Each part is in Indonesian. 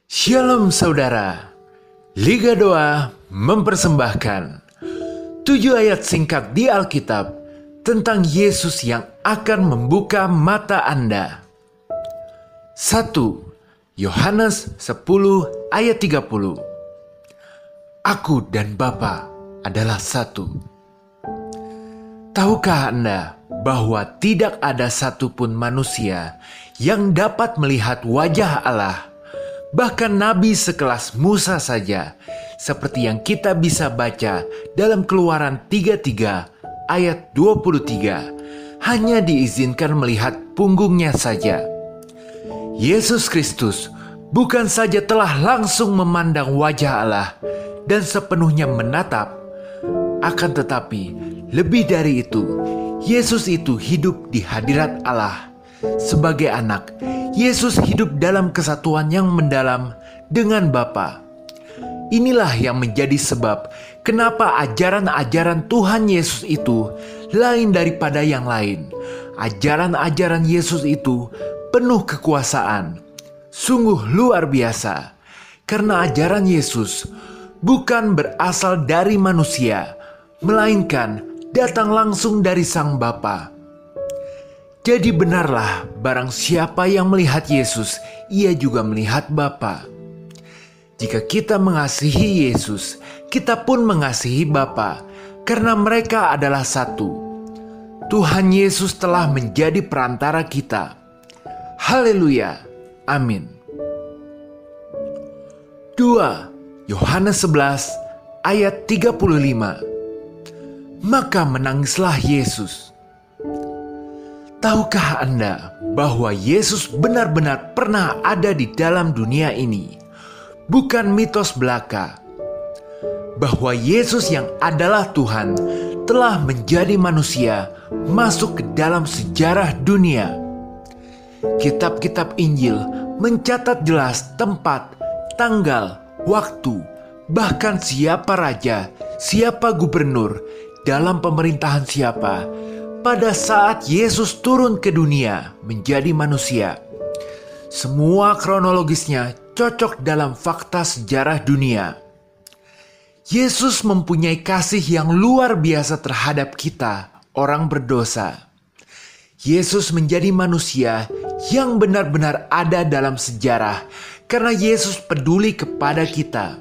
Shalom saudara, Liga Doa mempersembahkan 7 ayat singkat di Alkitab tentang Yesus yang akan membuka mata Anda. 1. Yohanes 10 ayat 30. Aku dan Bapa adalah satu. Tahukah Anda bahwa tidak ada satupun manusia yang dapat melihat wajah Allah? Bahkan Nabi sekelas Musa saja, seperti yang kita bisa baca dalam Keluaran 33 ayat 23, hanya diizinkan melihat punggungnya saja. Yesus Kristus bukan saja telah langsung memandang wajah Allah dan sepenuhnya menatap, akan tetapi lebih dari itu, Yesus itu hidup di hadirat Allah. Sebagai anak, Yesus hidup dalam kesatuan yang mendalam dengan Bapa. Inilah yang menjadi sebab kenapa ajaran-ajaran Tuhan Yesus itu lain daripada yang lain. Ajaran-ajaran Yesus itu penuh kekuasaan. Sungguh luar biasa. Karena ajaran Yesus bukan berasal dari manusia, melainkan datang langsung dari Sang Bapa. Jadi benarlah, barang siapa yang melihat Yesus, ia juga melihat Bapa. Jika kita mengasihi Yesus, kita pun mengasihi Bapa, karena mereka adalah satu. Tuhan Yesus telah menjadi perantara kita. Haleluya. Amin. 2. Yohanes 11 ayat 35. Maka menangislah Yesus. Tahukah Anda bahwa Yesus benar-benar pernah ada di dalam dunia ini? Bukan mitos belaka. Bahwa Yesus yang adalah Tuhan telah menjadi manusia masuk ke dalam sejarah dunia. Kitab-kitab Injil mencatat jelas tempat, tanggal, waktu, bahkan siapa raja, siapa gubernur, dalam pemerintahan siapa, pada saat Yesus turun ke dunia menjadi manusia. Semua kronologisnya cocok dalam fakta sejarah dunia. Yesus mempunyai kasih yang luar biasa terhadap kita, orang berdosa. Yesus menjadi manusia yang benar-benar ada dalam sejarah karena Yesus peduli kepada kita.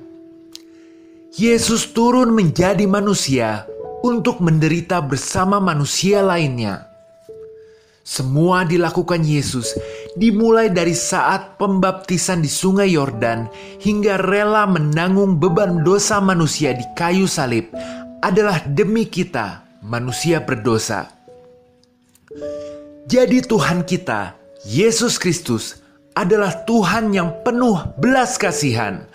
Yesus turun menjadi manusia untuk menderita bersama manusia lainnya. Semua dilakukan Yesus dimulai dari saat pembaptisan di Sungai Yordan hingga rela menanggung beban dosa manusia di kayu salib adalah demi kita, manusia berdosa. Jadi Tuhan kita, Yesus Kristus, adalah Tuhan yang penuh belas kasihan.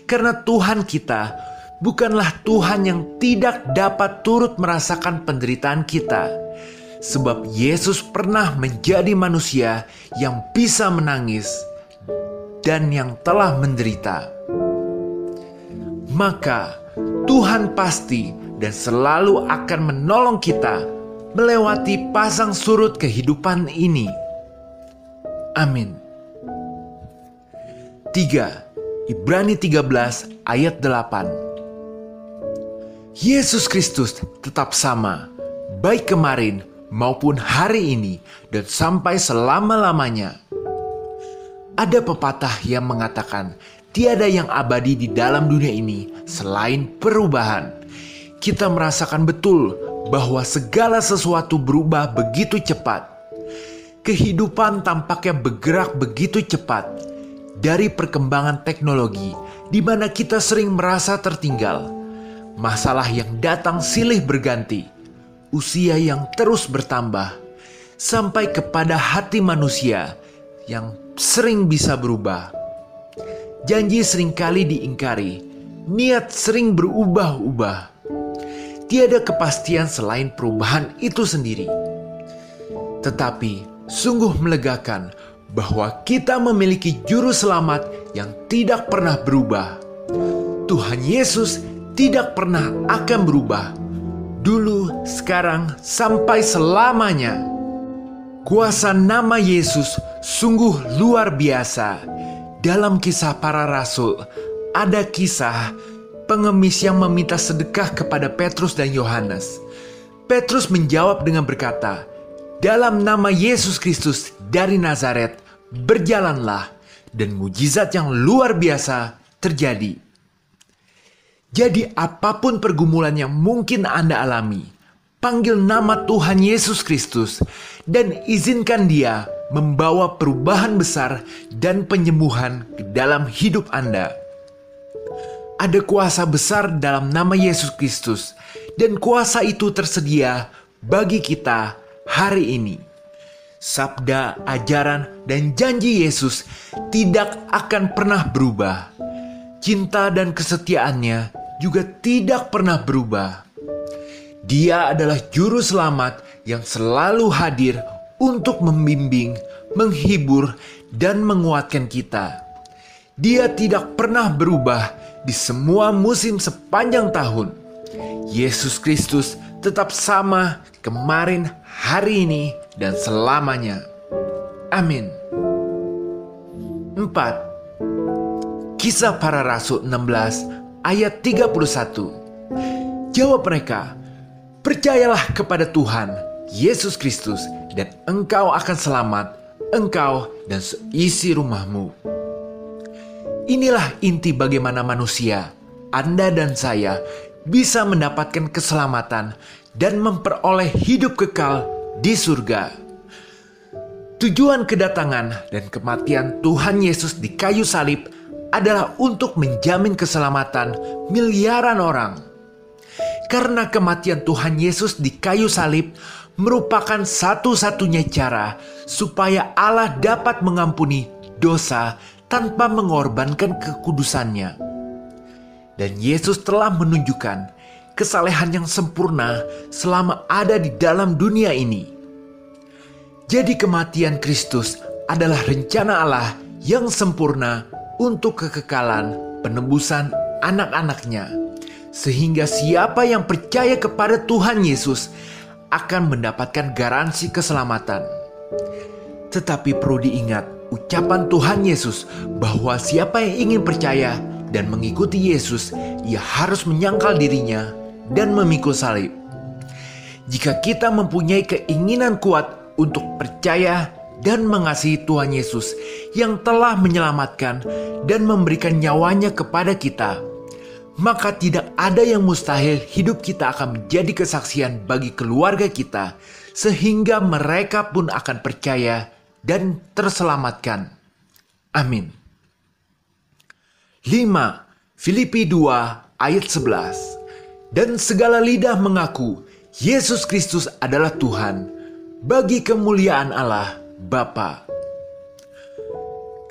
Karena Tuhan kita bukanlah Tuhan yang tidak dapat turut merasakan penderitaan kita. Sebab Yesus pernah menjadi manusia yang bisa menangis dan yang telah menderita. Maka Tuhan pasti dan selalu akan menolong kita melewati pasang surut kehidupan ini. Amin. 3. Ibrani 13 ayat 8. Yesus Kristus tetap sama, baik kemarin maupun hari ini dan sampai selama-lamanya. Ada pepatah yang mengatakan, tiada yang abadi di dalam dunia ini selain perubahan. Kita merasakan betul bahwa segala sesuatu berubah begitu cepat. Kehidupan tampaknya bergerak begitu cepat. Dari perkembangan teknologi, di mana kita sering merasa tertinggal. Masalah yang datang silih berganti, usia yang terus bertambah, sampai kepada hati manusia yang sering bisa berubah. Janji seringkali diingkari, niat sering berubah-ubah. Tiada kepastian selain perubahan itu sendiri. Tetapi sungguh melegakan bahwa kita memiliki juru selamat yang tidak pernah berubah. Tuhan Yesus tidak pernah akan berubah, dulu, sekarang, sampai selamanya. Kuasa nama Yesus sungguh luar biasa. Dalam Kisah Para Rasul, ada kisah pengemis yang meminta sedekah kepada Petrus dan Yohanes. Petrus menjawab dengan berkata, "Dalam nama Yesus Kristus dari Nazaret, berjalanlah," dan mujizat yang luar biasa terjadi. Jadi apapun pergumulan yang mungkin Anda alami, panggil nama Tuhan Yesus Kristus dan izinkan Dia membawa perubahan besar dan penyembuhan ke dalam hidup Anda. Ada kuasa besar dalam nama Yesus Kristus, dan kuasa itu tersedia bagi kita hari ini. Sabda, ajaran, dan janji Yesus tidak akan pernah berubah. Cinta dan kesetiaannya juga tidak pernah berubah. Dia adalah juru selamat yang selalu hadir untuk membimbing, menghibur, dan menguatkan kita. Dia tidak pernah berubah di semua musim sepanjang tahun. Yesus Kristus tetap sama kemarin, hari ini, dan selamanya. Amin. 4. Kisah Para Rasul 16 ayat 31. Jawab mereka, "Percayalah kepada Tuhan Yesus Kristus dan engkau akan selamat, engkau dan seisi rumahmu." Inilah inti bagaimana manusia, Anda dan saya, bisa mendapatkan keselamatan dan memperoleh hidup kekal di surga. Tujuan kedatangan dan kematian Tuhan Yesus di kayu salib adalah untuk menjamin keselamatan miliaran orang. Karena kematian Tuhan Yesus di kayu salib merupakan satu-satunya cara supaya Allah dapat mengampuni dosa tanpa mengorbankan kekudusannya. Dan Yesus telah menunjukkan kesalehan yang sempurna selama ada di dalam dunia ini. Jadi kematian Kristus adalah rencana Allah yang sempurna untuk kekekalan penebusan anak-anaknya. Sehingga siapa yang percaya kepada Tuhan Yesus akan mendapatkan garansi keselamatan. Tetapi perlu diingat ucapan Tuhan Yesus bahwa siapa yang ingin percaya dan mengikuti Yesus, ia harus menyangkal dirinya dan memikul salib. Jika kita mempunyai keinginan kuat untuk percaya dan mengasihi Tuhan Yesus yang telah menyelamatkan dan memberikan nyawanya kepada kita, maka tidak ada yang mustahil hidup kita akan menjadi kesaksian bagi keluarga kita, sehingga mereka pun akan percaya dan terselamatkan. Amin. 5. Filipi 2 ayat 11. Dan segala lidah mengaku Yesus Kristus adalah Tuhan, bagi kemuliaan Allah Bapa.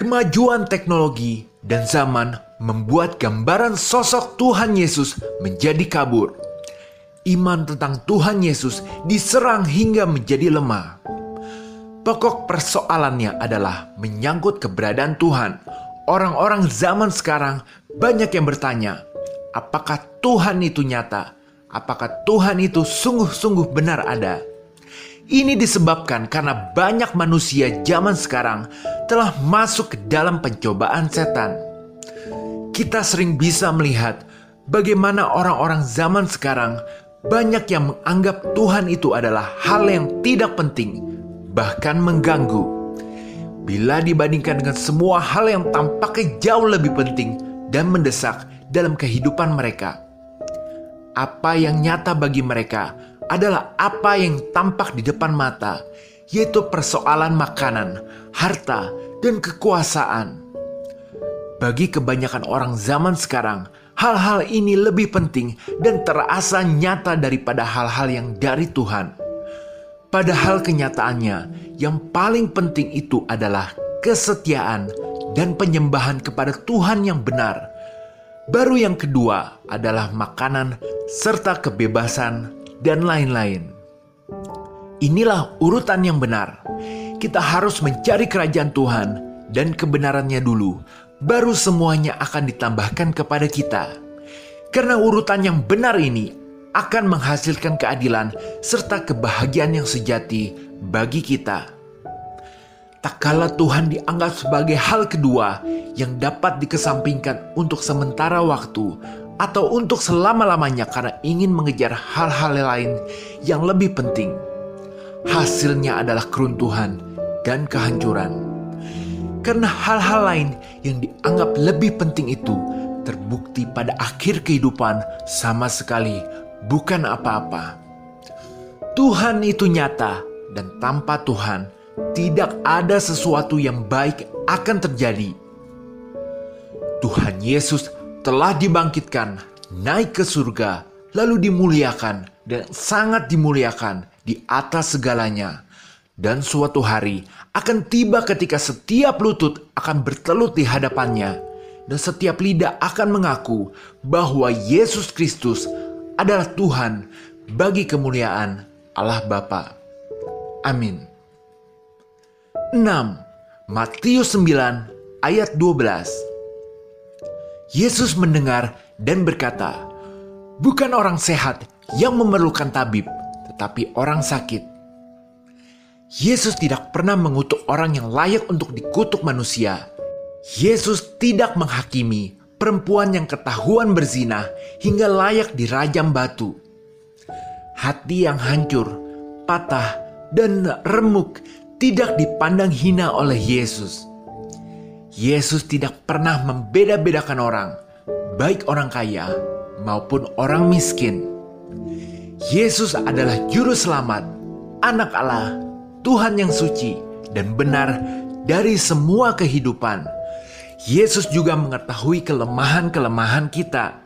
Kemajuan teknologi dan zaman membuat gambaran sosok Tuhan Yesus menjadi kabur. Iman tentang Tuhan Yesus diserang hingga menjadi lemah. Pokok persoalannya adalah menyangkut keberadaan Tuhan. Orang-orang zaman sekarang banyak yang bertanya, apakah Tuhan itu nyata? Apakah Tuhan itu sungguh-sungguh benar ada? Ini disebabkan karena banyak manusia zaman sekarang telah masuk ke dalam pencobaan setan. Kita sering bisa melihat bagaimana orang-orang zaman sekarang banyak yang menganggap Tuhan itu adalah hal yang tidak penting, bahkan mengganggu. Bila dibandingkan dengan semua hal yang tampaknya jauh lebih penting dan mendesak dalam kehidupan mereka. Apa yang nyata bagi mereka adalah apa yang tampak di depan mata, yaitu persoalan makanan, harta, dan kekuasaan. Bagi kebanyakan orang zaman sekarang, hal-hal ini lebih penting dan terasa nyata daripada hal-hal yang dari Tuhan. Padahal kenyataannya, yang paling penting itu adalah kesetiaan dan penyembahan kepada Tuhan yang benar. Baru yang kedua adalah makanan serta kebebasan dan lain-lain. Inilah urutan yang benar. Kita harus mencari kerajaan Tuhan dan kebenarannya dulu, baru semuanya akan ditambahkan kepada kita. Karena urutan yang benar ini akan menghasilkan keadilan serta kebahagiaan yang sejati bagi kita. tak kala Tuhan dianggap sebagai hal kedua yang dapat dikesampingkan untuk sementara waktu atau untuk selama-lamanya karena ingin mengejar hal-hal lain yang lebih penting. Hasilnya adalah keruntuhan dan kehancuran. Karena hal-hal lain yang dianggap lebih penting itu terbukti pada akhir kehidupan sama sekali bukan apa-apa. Tuhan itu nyata, dan tanpa Tuhan tidak ada sesuatu yang baik akan terjadi. Tuhan Yesus telah dibangkitkan, naik ke surga, lalu dimuliakan dan sangat dimuliakan di atas segalanya. Dan suatu hari akan tiba ketika setiap lutut akan bertelut di hadapannya, dan setiap lidah akan mengaku bahwa Yesus Kristus adalah Tuhan bagi kemuliaan Allah Bapa. Amin. 6. Matius 9 ayat 12. Yesus mendengar dan berkata, "Bukan orang sehat yang memerlukan tabib, tetapi orang sakit." Yesus tidak pernah mengutuk orang yang layak untuk dikutuk manusia. Yesus tidak menghakimi perempuan yang ketahuan berzina hingga layak dirajam batu. Hati yang hancur, patah, dan remuk tidak dipandang hina oleh Yesus. Yesus tidak pernah membeda-bedakan orang, baik orang kaya maupun orang miskin. Yesus adalah juru selamat, anak Allah, Tuhan yang suci dan benar dari semua kehidupan. Yesus juga mengetahui kelemahan-kelemahan kita.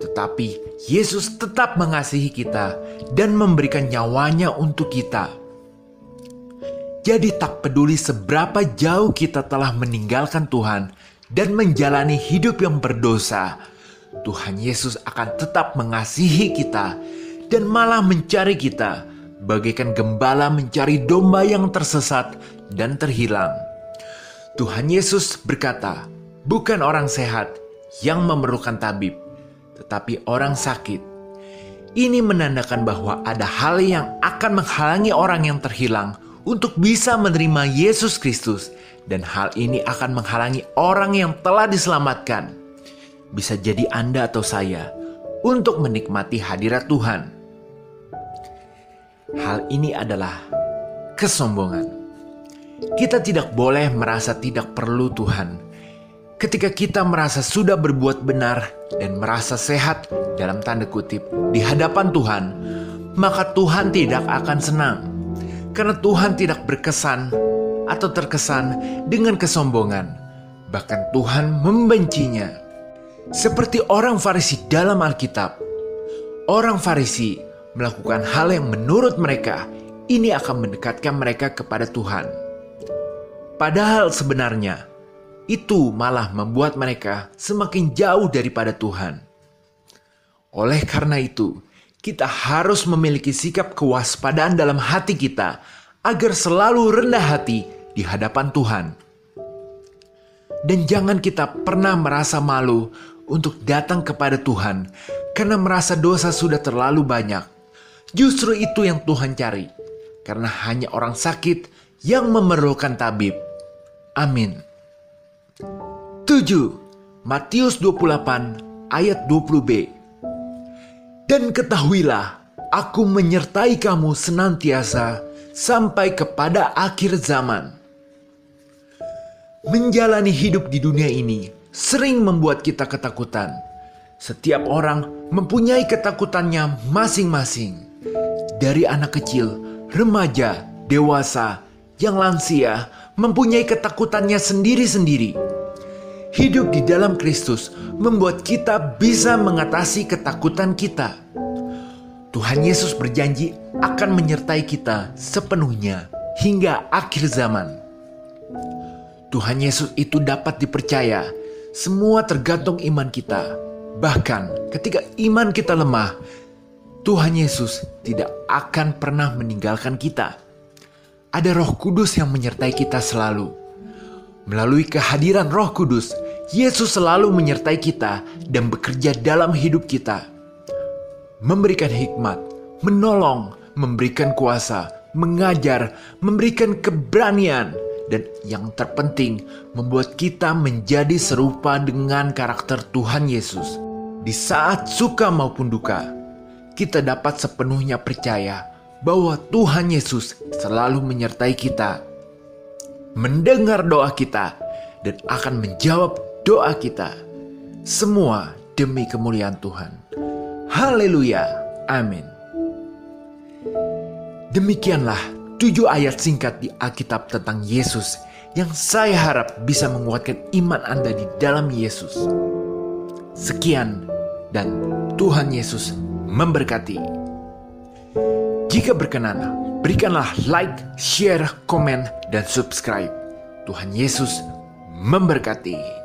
Tetapi Yesus tetap mengasihi kita dan memberikan nyawanya untuk kita. Jadi tak peduli seberapa jauh kita telah meninggalkan Tuhan dan menjalani hidup yang berdosa, Tuhan Yesus akan tetap mengasihi kita dan malah mencari kita, bagaikan gembala mencari domba yang tersesat dan terhilang. Tuhan Yesus berkata, "Bukan orang sehat yang memerlukan tabib, tetapi orang sakit." Ini menandakan bahwa ada hal yang akan menghalangi orang yang terhilang untuk bisa menerima Yesus Kristus, dan hal ini akan menghalangi orang yang telah diselamatkan, bisa jadi Anda atau saya, untuk menikmati hadirat Tuhan. Hal ini adalah kesombongan. Kita tidak boleh merasa tidak perlu Tuhan. Ketika kita merasa sudah berbuat benar dan merasa sehat dalam tanda kutip di hadapan Tuhan, maka Tuhan tidak akan senang. Karena Tuhan tidak berkesan atau terkesan dengan kesombongan. Bahkan Tuhan membencinya. Seperti orang Farisi dalam Alkitab. Orang Farisi melakukan hal yang menurut mereka ini akan mendekatkan mereka kepada Tuhan. Padahal sebenarnya itu malah membuat mereka semakin jauh daripada Tuhan. Oleh karena itu, kita harus memiliki sikap kewaspadaan dalam hati kita agar selalu rendah hati di hadapan Tuhan. Dan jangan kita pernah merasa malu untuk datang kepada Tuhan karena merasa dosa sudah terlalu banyak. Justru itu yang Tuhan cari, karena hanya orang sakit yang memerlukan tabib. Amin. 7. Matius 28 ayat 20b. Dan ketahuilah, aku menyertai kamu senantiasa sampai kepada akhir zaman. Menjalani hidup di dunia ini sering membuat kita ketakutan. Setiap orang mempunyai ketakutannya masing-masing. Dari anak kecil, remaja, dewasa, yang lansia mempunyai ketakutannya sendiri-sendiri. Hidup di dalam Kristus membuat kita bisa mengatasi ketakutan kita. Tuhan Yesus berjanji akan menyertai kita sepenuhnya hingga akhir zaman. Tuhan Yesus itu dapat dipercaya, semua tergantung iman kita. Bahkan ketika iman kita lemah, Tuhan Yesus tidak akan pernah meninggalkan kita. Ada Roh Kudus yang menyertai kita selalu. Melalui kehadiran Roh Kudus, Yesus selalu menyertai kita dan bekerja dalam hidup kita. Memberikan hikmat, menolong, memberikan kuasa, mengajar, memberikan keberanian, dan yang terpenting membuat kita menjadi serupa dengan karakter Tuhan Yesus. Di saat suka maupun duka, kita dapat sepenuhnya percaya bahwa Tuhan Yesus selalu menyertai kita, mendengar doa kita, dan akan menjawab doa kita. Semua demi kemuliaan Tuhan. Haleluya. Amin. Demikianlah 7 ayat singkat di Alkitab tentang Yesus yang saya harap bisa menguatkan iman Anda di dalam Yesus. Sekian, dan Tuhan Yesus memberkati. Jika berkenan, berikanlah like, share, komen, dan subscribe. Tuhan Yesus memberkati.